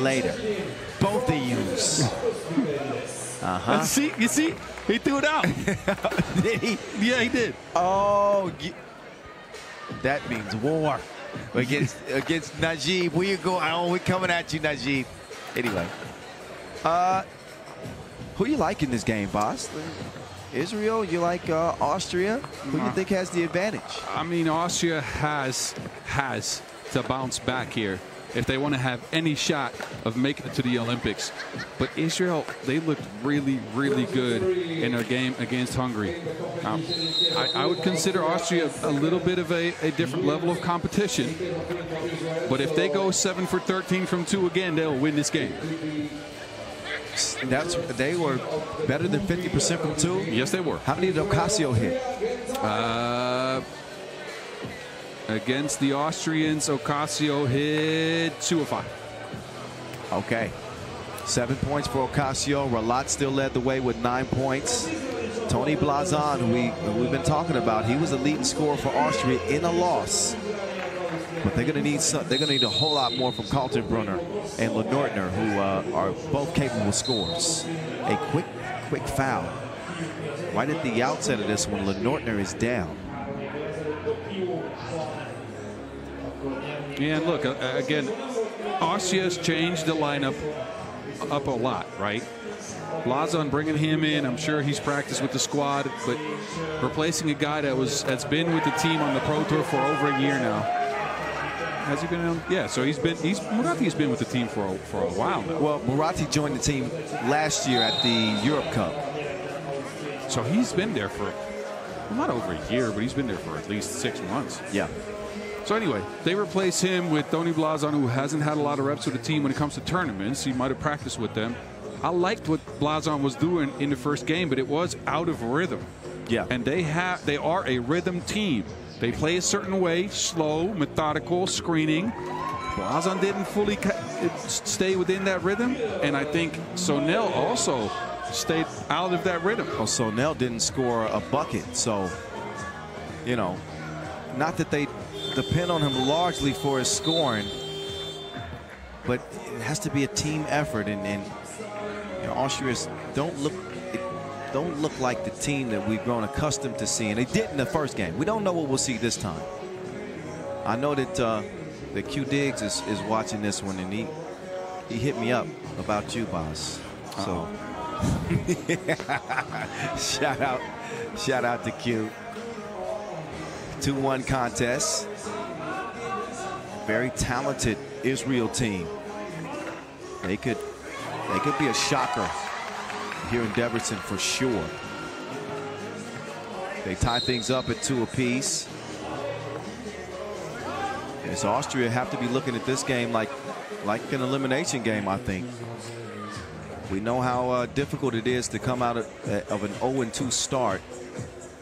later. Both of yous. You see, he threw it out. Did he? Yeah, he did. Oh, that means war against Najib. Where you go? Oh, we're coming at you, Najib. Anyway, who you like in this game, boss? Israel? You like Austria? Who do you think has the advantage? I mean, Austria has to bounce back here if they want to have any shot of making it to the Olympics. But Israel, they looked really, really good in their game against Hungary. I would consider Austria a little bit of a different level of competition. But if they go 7 for 13 from 2 again, they'll win this game. They were better than 50% from 2? Yes, they were. How many did Ocasio hit? Against the Austrians, Ocasio hit 2 of 5. Okay. 7 points for Ocasio. Ralat still led the way with 9 points. Tony Blazon, who we've been talking about, he was the leading scorer for Austria in a loss. But they're going to need a whole lot more from Kaltenbrunner and Lenortner, who are both capable scores. A quick foul right at the outset of this one. Lenortner is down. Yeah, and look, again, Austria's changed the lineup up a lot, right? Blazon bringing him in, I'm sure he's practiced with the squad, but replacing a guy that's been with the team on the Pro Tour for over a year now. Has he been on? Yeah, so Murati's been with the team for a while now. Well, Murati joined the team last year at the Europe Cup. So he's been there for, well, not over a year, but he's been there for at least 6 months. Yeah. So anyway, they replace him with Tony Blazon, who hasn't had a lot of reps with the team when it comes to tournaments. He might have practiced with them. I liked what Blazon was doing in the first game, but it was out of rhythm. Yeah. And they are a rhythm team. They play a certain way, slow, methodical, screening. Blazon didn't fully stay within that rhythm, and I think Sonel also stayed out of that rhythm. Oh, Sonel didn't score a bucket, so, you know, not that they depend on him largely for his scoring, but it has to be a team effort, and you know, Austrians don't look like the team that we've grown accustomed to seeing. They did in the first game. We don't know what we'll see this time. I know that Q Diggs is watching this one, and he hit me up about you, boss. So shout out to Q. 2-1 contest. Very talented Israel team. They could be a shocker here in Debrecen for sure. They tie things up at 2 apiece. And so Austria have to be looking at this game like an elimination game, I think. We know how difficult it is to come out of an 0-2 start.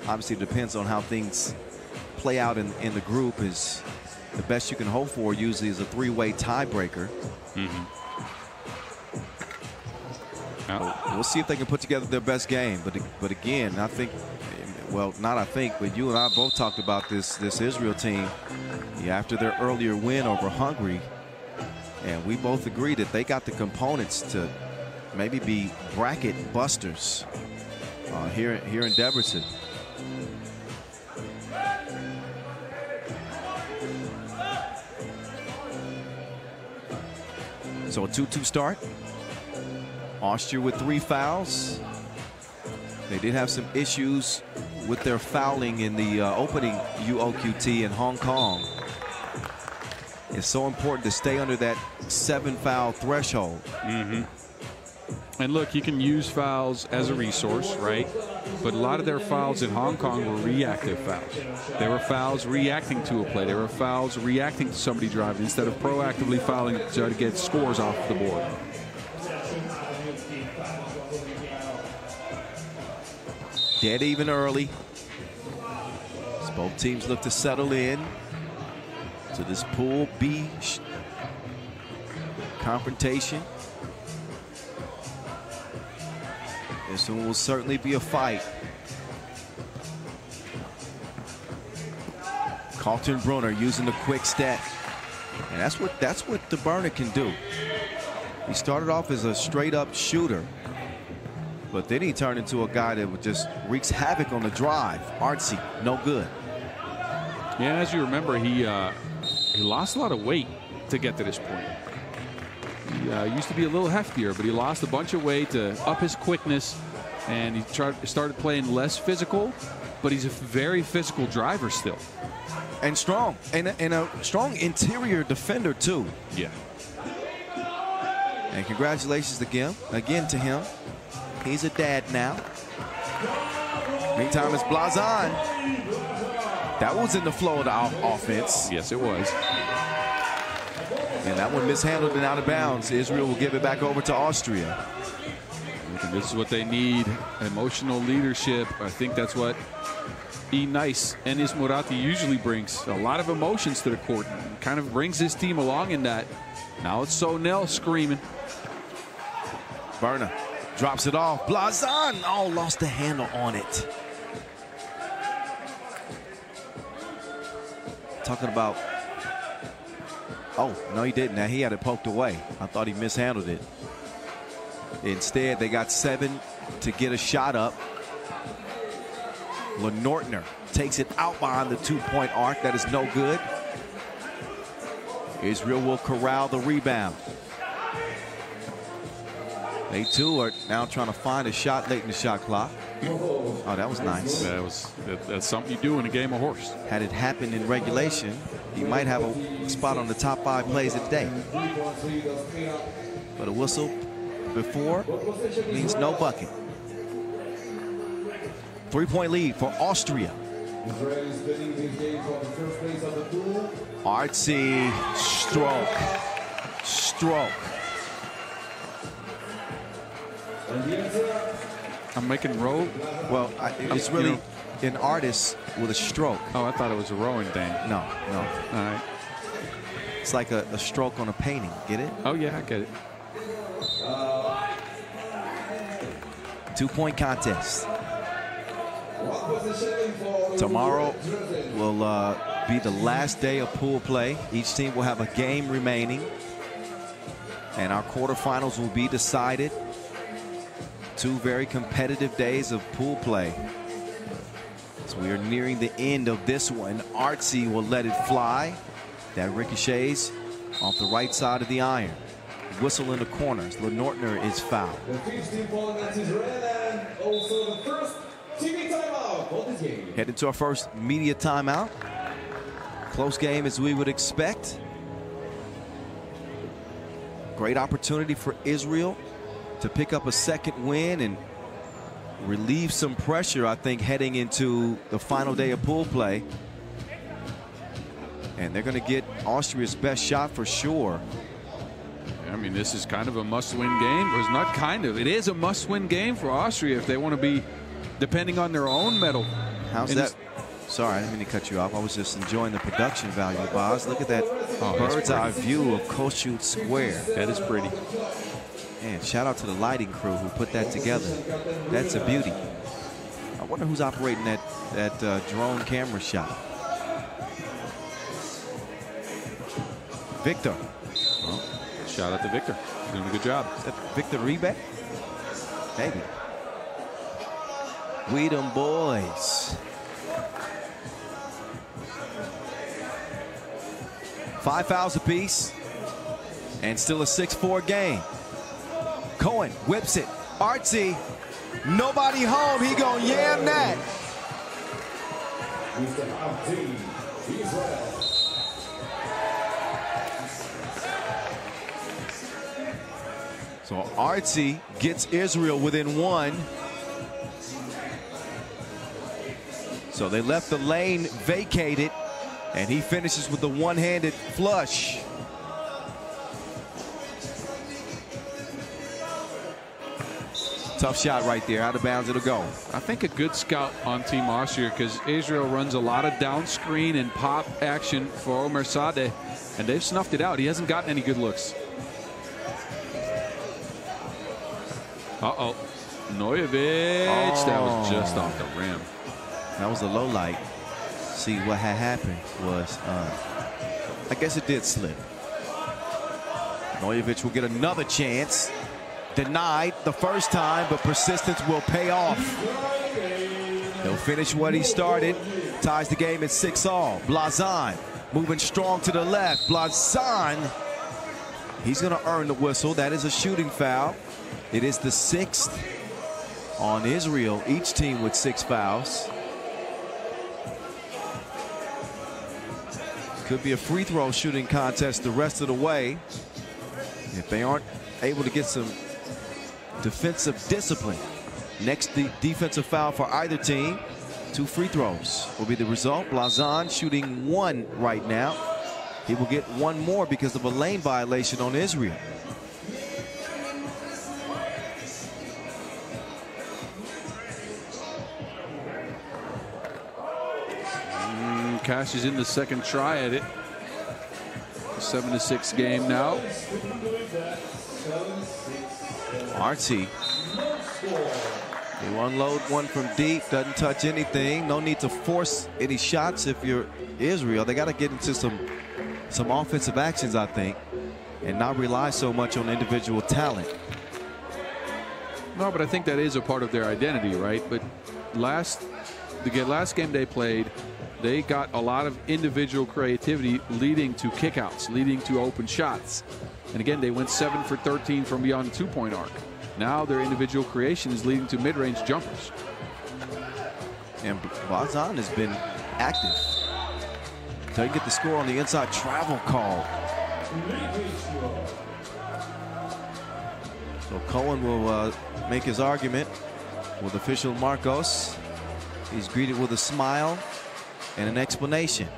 Obviously, it depends on how things play out in the group. Is the best you can hope for usually is a 3-way tiebreaker. We'll see if they can put together their best game. But again, I think, well, not I think, but you and I both talked about this Israel team after their earlier win over Hungary, and we both agree that they got the components to maybe be bracket busters here in Debrecen. So a 2-2 start. Austria with 3 fouls. They did have some issues with their fouling in the opening UOQT in Hong Kong. It's so important to stay under that 7-foul threshold. And look, you can use fouls as a resource, right? But a lot of their fouls in Hong Kong were reactive fouls. There were fouls reacting to a play. There were fouls reacting to somebody driving instead of proactively fouling to try to get scores off the board. Dead even early. As both teams look to settle in to this Pool B confrontation. This one will certainly be a fight. Kaltenbrunner using the quick step, and that's what the burner can do. He started off as a straight-up shooter, but then he turned into a guy that would just wreaks havoc on the drive. Artsy, no good. Yeah, as you remember, he lost a lot of weight to get to this point. He used to be a little heftier, but he lost a bunch of weight to up his quickness, and he started playing less physical, but he's a very physical driver still. And strong, and a strong interior defender, too. Yeah. And congratulations again to him. He's a dad now. Meantime, it's Blazon. That was in the flow of the offense. Yes, it was. And that one mishandled and out of bounds. Israel will give it back over to Austria. And this is what they need, emotional leadership. I think that's what Nice and Ismurati usually brings. A lot of emotions to the court. And kind of brings his team along in that. Now it's Sonel screaming. Berna drops it off. Blazon, oh, lost the handle on it. Talking about, oh, no, he didn't. Now he had it poked away. I thought he mishandled it. Instead, they got 7 to get a shot up. Lenortner takes it out behind the 2-point arc. That is no good. Israel will corral the rebound. They too are now trying to find a shot late in the shot clock. Oh, that was nice. That's something you do in a game of horse. Had it happened in regulation, he might have a spot on the top 5 plays of the day. But a whistle before means no bucket. 3-point lead for Austria. Artsy, stroke. I'm making row. Well, it's really an artist with a stroke. Oh, I thought it was a rowing thing. No. All right. It's like a stroke on a painting. Get it? Oh, yeah, I get it. 2-point contest. Tomorrow will be the last day of pool play. Each team will have a game remaining. And our quarterfinals will be decided. 2 very competitive days of pool play. So we are nearing the end of this one. Artsy will let it fly. That ricochets off the right side of the iron. Whistle in the corners. Lenortner is fouled. Heading to our first media timeout. Close game as we would expect. Great opportunity for Israel to pick up a second win and relieve some pressure, I think, heading into the final day of pool play. And they're going to get Austria's best shot for sure. I mean, this is kind of a must-win game. Or it's not kind of. It is a must-win game for Austria if they want to be depending on their own medal. How's that? Sorry, I didn't mean to cut you off. I was just enjoying the production value, Boz. Look at that bird's eye view of Kossuth Square. That is pretty. Man, shout out to the lighting crew who put that together. That's a beauty. I wonder who's operating that drone camera shot. Victor. Well, shout out to Victor. Doing a good job. Is that Victor Rebek? Maybe. We them boys. 5 fouls apiece. And still a 6-4 game. Cohen whips it. Artsy. Nobody home. He gonna yam that. So Artsy gets Israel within 1. So they left the lane vacated, and he finishes with the one-handed flush. Tough shot right there. Out of bounds it'll go. I think a good scout on Team Austria, because Israel runs a lot of down screen and pop action for Omer Sadeh, and they've snuffed it out. He hasn't gotten any good looks. Uh-oh. Nojevic. Oh. That was just off the rim. That was a low light. See, what had happened was, I guess it did slip. Nojovic will get another chance. Denied the first time, but persistence will pay off. He'll finish what he started. Ties the game at 6-all. Blazan moving strong to the left. Blazan, he's going to earn the whistle. That is a shooting foul. It is the 6th on Israel, each team with 6 fouls. Could be a free throw shooting contest the rest of the way if they aren't able to get some defensive discipline. Next defensive foul for either team. 2 free throws will be the result. Blazan shooting 1 right now. He will get 1 more because of a lane violation on Israel. Cash is in the second try at it. 7-6 game now. Artsy. You unload one from deep, doesn't touch anything. No need to force any shots if you're Israel. They got to get into some offensive actions, I think, and not rely so much on individual talent. No, but I think that is a part of their identity, right? But last game they played, they got a lot of individual creativity leading to kickouts, leading to open shots. And again, they went 7 for 13 from beyond the 2-point arc. Now their individual creation is leading to mid-range jumpers. And Blazan has been active. Doesn't get the score on the inside travel call. So Cohen will make his argument with official Marcos. He's greeted with a smile and an explanation.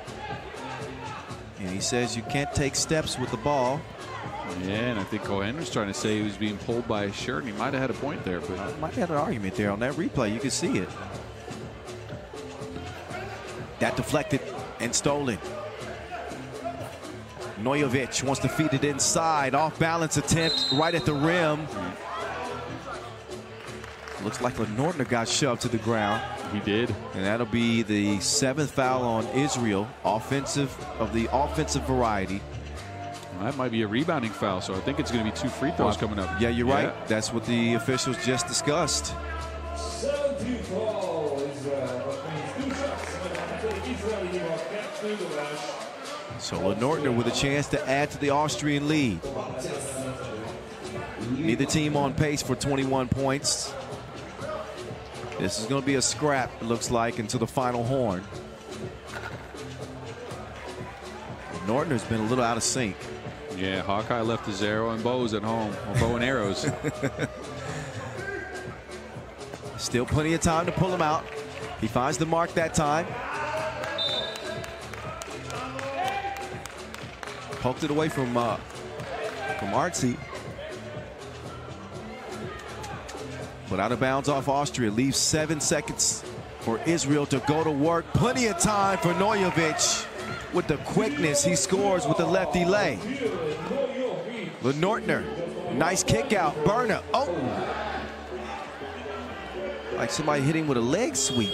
And he says you can't take steps with the ball. Yeah, and I think Cohen was trying to say he was being pulled by his shirt, and he might have had a point there. But might have had an argument there on that replay. You can see it. That deflected and stolen. Nojovic wants to feed it inside. Off balance attempt right at the rim. Looks like Nortner got shoved to the ground. He did. And that'll be the 7th foul on Israel, offensive of the offensive variety. Well, that might be a rebounding foul, so I think it's going to be 2 free throws coming up. Yeah, you're right. That's what the officials just discussed. So Nortner with a chance to add to the Austrian lead. Neither team on pace for 21 points. This is going to be a scrap, it looks like, into the final horn. Nortner's been a little out of sync. Yeah, Hawkeye left his arrow and bows at home, or bow and arrows. Still plenty of time to pull him out. He finds the mark that time. Poked it away from Artsy. But out of bounds off Austria. Leaves 7 seconds for Israel to go to work. Plenty of time for Nojovic. With the quickness, he scores with the lefty lay. Nortner, nice kick out. Burner. Oh! Like somebody hitting with a leg sweep.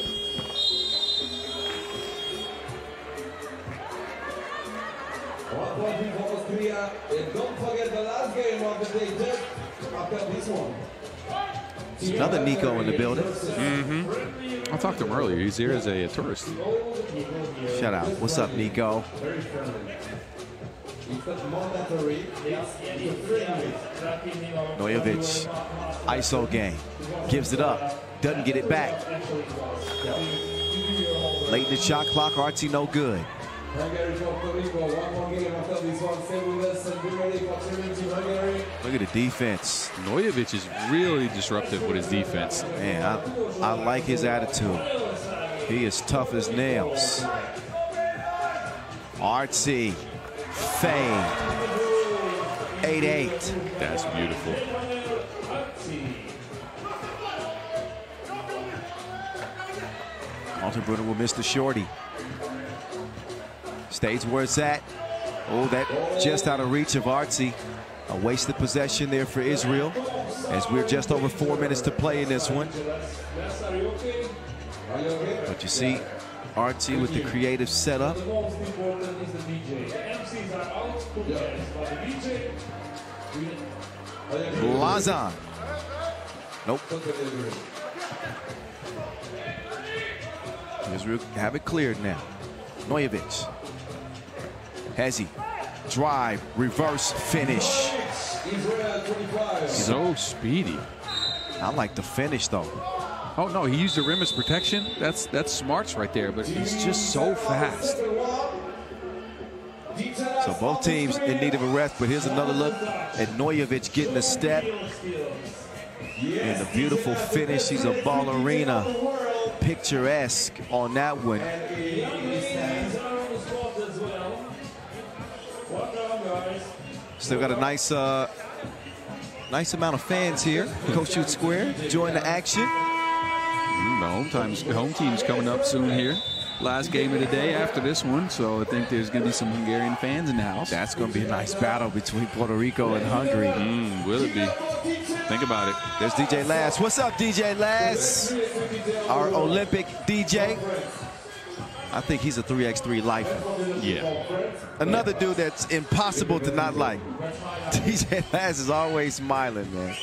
Don't forget the last game of the day after this one. Another Nico in the building. I talked to him earlier. He's here as a tourist. Shout out. What's up, Nico? Nojovic, ISO game. Gives it up. Doesn't get it back. Late in the shot clock, Artsy no good. Look at the defense. Nojovic is really disruptive with his defense. Man, I like his attitude. He is tough as nails. Artsy, fade. 8-8. That's beautiful. Altenbrunner will miss the shorty. Stays where it's at. Oh, that just out of reach of Artsy. A wasted possession there for Israel, as we're just over 4 minutes to play in this one. But you see Artsy with the creative setup. Blazon. Nope. Israel have it cleared now. Nojevic. Hezi. Drive. Reverse finish. So speedy. I like the finish though. Oh no, he used the rim as protection. That's smarts right there, but he's just so fast. So both teams in need of a rest, but here's another look at Nojevic getting a step. And the beautiful finish. He's a ballerina. Picturesque on that one. Still got a nice amount of fans here. Coach Shoot Square, join the action. The home team's coming up soon here. Last game of the day after this one, so I think there's going to be some Hungarian fans in the house. That's going to be a nice battle between Puerto Rico and Hungary. Will it be? Think about it. There's DJ Lass. What's up, DJ Lass? Our Olympic DJ. I think he's a 3x3 lifer. Yeah. Another dude that's impossible to not like. DJ Lass is always smiling, man.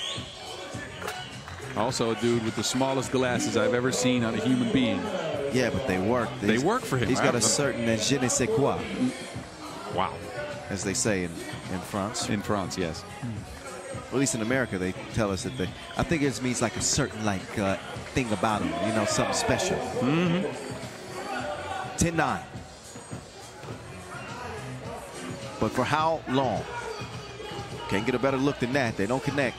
Also a dude with the smallest glasses I've ever seen on a human being. Yeah, but they work. They work for him. He's got a certain je ne sais quoi. Wow. As they say in France. In France, yes. At least in America, they tell us that I think it just means like a certain thing about him, you know, something special. 10-9. But for how long? Can't get a better look than that. They don't connect.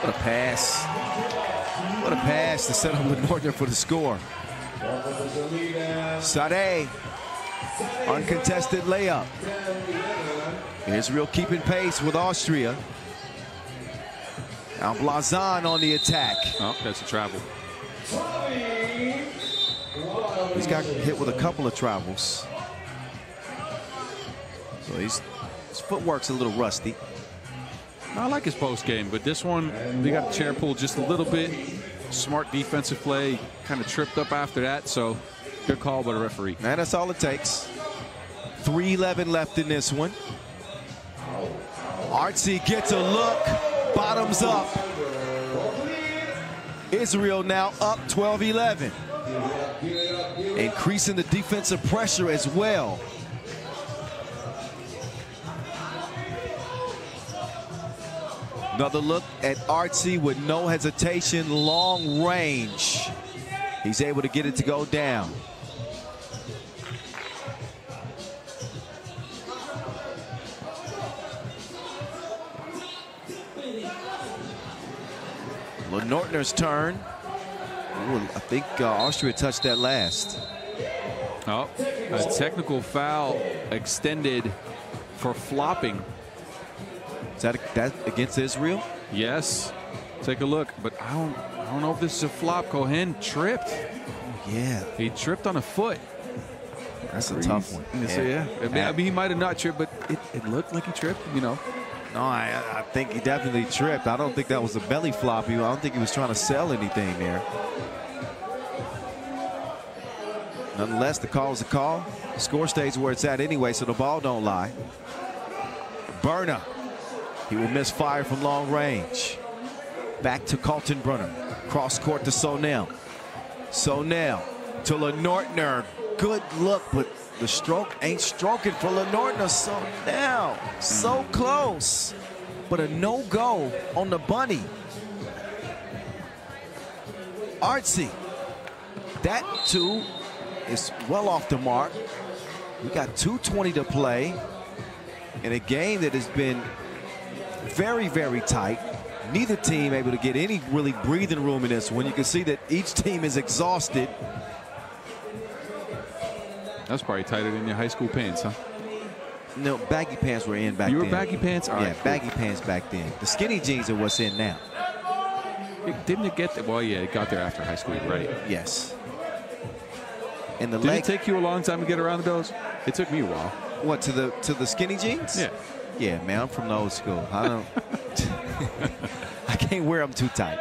What a pass. What a pass to set up with Nortner for the score. Sade. Uncontested layup. Israel keeping pace with Austria. Now Blazon on the attack. Oh, that's a travel. He's got hit with a couple of travels. So his footwork's a little rusty. I like his post game, but this one, they got the chair pulled just a little bit. Smart defensive play, kind of tripped up after that, so good call by the referee. And that's all it takes. 3:11 left in this one. Artsy gets a look, bottoms up. Israel now up 12-11. Increasing the defensive pressure as well. Another look at Artsy with no hesitation, long range. He's able to get it to go down. Nortner's turn. Ooh, I think Austria touched that last. Oh, a technical foul extended for flopping. Is that against Israel? Yes. Take a look, but I don't know if this is a flop. Cohen tripped. Yeah. He tripped on a foot. That's a tough one. Yeah. I mean, he might have not tripped, but it looked like he tripped, you know. No, I think he definitely tripped. I don't think that was a belly flop. I don't think he was trying to sell anything there. Nonetheless, the call is a call. The score stays where it's at anyway, so the ball don't lie. Berna. He will miss fire from long range. Back to Kaltenbrunner. Cross court to Sonell. Sonell to Lenortner. Good look, but the stroke ain't stroking for Lenortner. Sonell, so close. But a no-go on the bunny. Artsy. That too is well off the mark. We got 2:20 to play in a game that has been very, very tight. Neither team able to get any really breathing room in this one. You can see that each team is exhausted. That's probably tighter than your high school pants, huh? No, baggy pants were in back then. You were baggy pants? All yeah, right, cool. Baggy pants back then. The skinny jeans are what's in now. Didn't it get there? Well, yeah, it got there after high school, right? Yes. And the Did leg. it take you a long time to get around those? It took me a while. What, to the skinny jeans? Yeah. Yeah, man, I'm from the old school. I don't. I can't wear them too tight.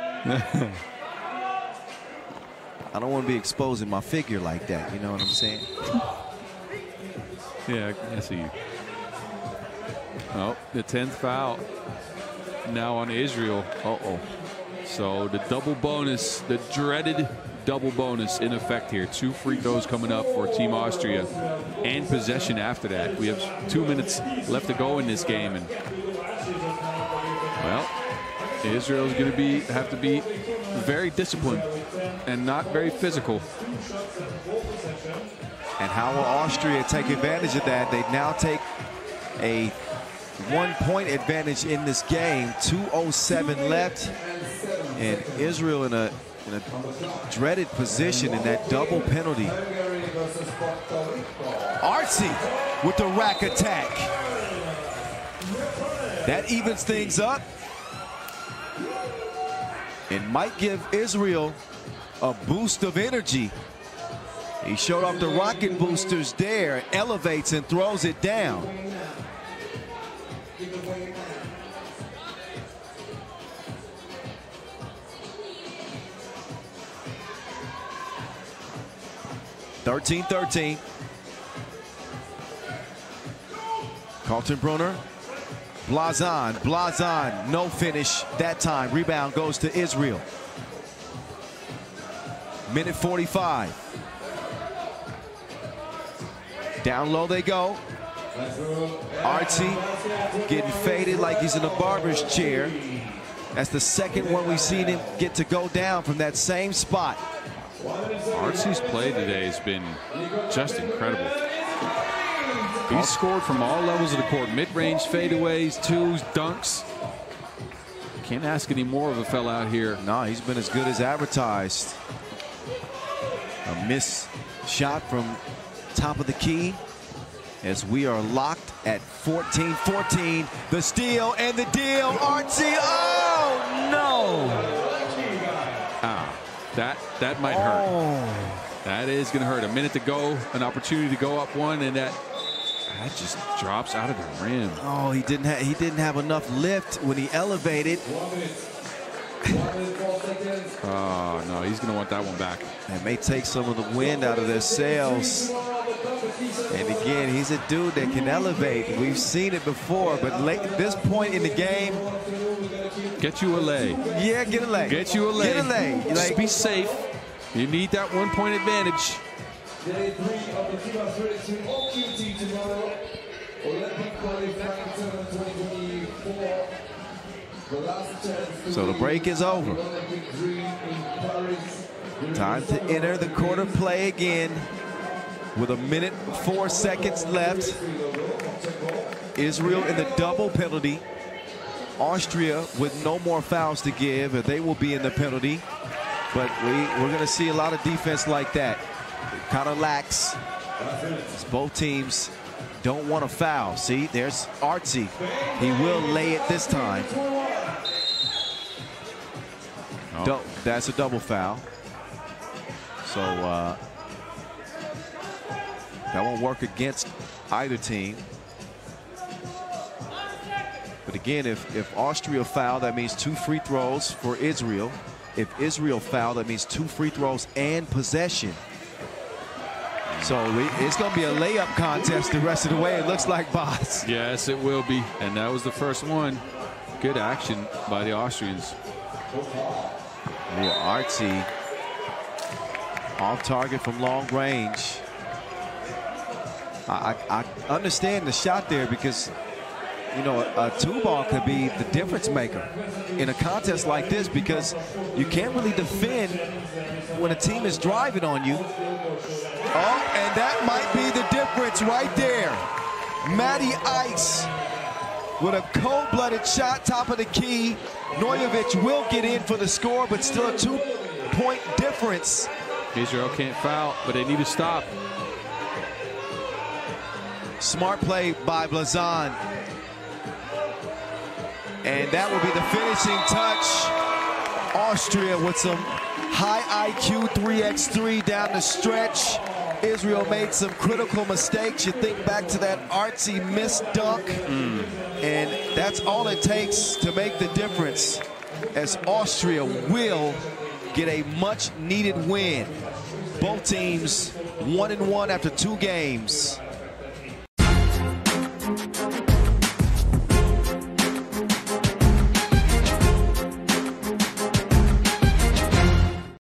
I don't want to be exposing my figure like that. You know what I'm saying? Yeah, I see you. Oh, the 10th foul now on Israel. Uh-oh. So the double bonus, the dreaded double bonus in effect here. 2 free throws coming up for Team Austria and possession after that. We have 2 minutes left to go in this game. And, well, Israel's going to have to be very disciplined and not very physical. And how will Austria take advantage of that? They now take a 1-point advantage in this game. 2:07 left, and Israel in a dreaded position in that double penalty. Artsy with the rack attack. That evens things up and might give Israel a boost of energy. He showed off the rocket boosters there, elevates and throws it down. (13-13). Kaltenbrunner. Blazon, no finish that time. Rebound goes to Israel. Minute 45. Down low they go. Artsy getting faded like he's in a barber's chair. That's the second one we've seen him get to go down from that same spot. Artsy's play today has been just incredible. He's scored from all levels of the court. Mid-range fadeaways, twos, dunks. Can't ask any more of a fella out here. No, he's been as good as advertised. A missed shot from top of the key as we are locked at 14-14. The steal and the deal. Artsy, oh no! That might hurt. That is going to hurt. A minute to go, an opportunity to go up one, and that just drops out of the rim. Oh, he didn't have enough lift when he elevated. Oh no, he's going to want that one back. It may take some of the wind out of their sails. And again, he's a dude that can elevate. We've seen it before, but late at this point in the game, get you a lay. Yeah, get a lay. Get you a lay. Get a lay. Just be safe. You need that 1-point advantage. So the break is over. Time to enter the quarter play again with 1:04 left. Israel in the double penalty. Austria with no more fouls to give, and they will be in the penalty. But we're going to see a lot of defense like that. Kind of lax. Both teams don't want to foul. See, there's Artsy. He will lay it this time. Oh. That's a double foul. So that won't work against either team. But again, if Austria foul, that means 2 free throws for Israel. If Israel foul, that means 2 free throws and possession. So it's going to be a layup contest the rest of the way, it looks like, boss. Yes, it will be. And that was the first one. Good action by the Austrians. Yeah, Artsy off target from long range. I understand the shot there because, you know, a 2-ball could be the difference maker in a contest like this because you can't really defend when a team is driving on you. Oh, and that might be the difference right there. Matty Ice with a cold-blooded shot, top of the key. Nojovic will get in for the score, but still a 2-point difference. Israel can't foul, but they need to stop. Smart play by Blazon. And that will be the finishing touch. Austria with some high IQ 3x3 down the stretch. Israel made some critical mistakes. You think back to that artsy missed dunk. And that's all it takes to make the difference as Austria will get a much needed win. Both teams 1-1 after 2 games.